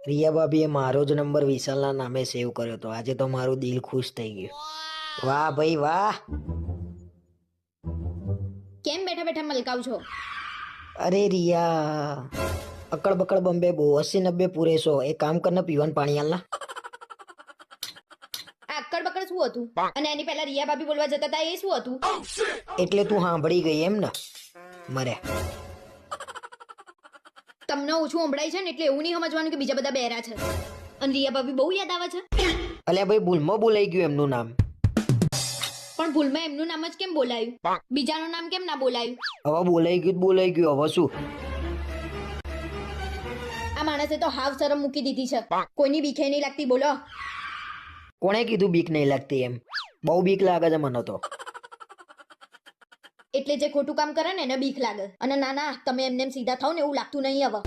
રિયા ભાભીએ મારો જ નંબર વિશાલના નામે સેવ કર્યો હતો. આજે તો મારું દિલ ખુશ થઈ ગયું. વાહ ભાઈ વાહ. કેમ બેઠા બેઠા મલકાવ છો? અરે રિયા, અકड़ बकड़ बम्बे बो 80-90 पूरे 100. एक काम करना, पीवन पानी आलना. આ અક્કડ બકડ શું હતું? અને એની પહેલા રિયા ભાભી બોલવા જતા હતા એ શું હતું? એટલે તું સાંભળી ગઈ એમ ને? મરે તમને ઓછું સંભળાય છે ને એટલે એવું નહીં સમજવાનું કે બીજા બધા બહેરા છે. અને રિયા ભાભી બહુ યાદ આવે છે. અલ્યા ભાઈ, ભૂલમાં બોલાઈ ગયું એમનું નામ. પણ ભૂલમાં એમનું નામ જ કેમ બોલાયું? બીજાનું નામ કેમ ના બોલાયું? હવે બોલાઈ ગયું તો બોલાઈ ગયું, હવે શું? આ માણસે તો હાવ શરમ મૂકી દીધી છે. કોઈની બીકે નહીં લાગતી બોલો. કોણે કીધું બીક નહીં લાગતી એમ? બહુ બીક લાગે છે મને તો. એટલે જે ખોટું કામ કરે ને એને બીક લાગે. અને ના ના, તમે એમને એમ સીધા થાવ ને એવું લાગતું નહીં હવે.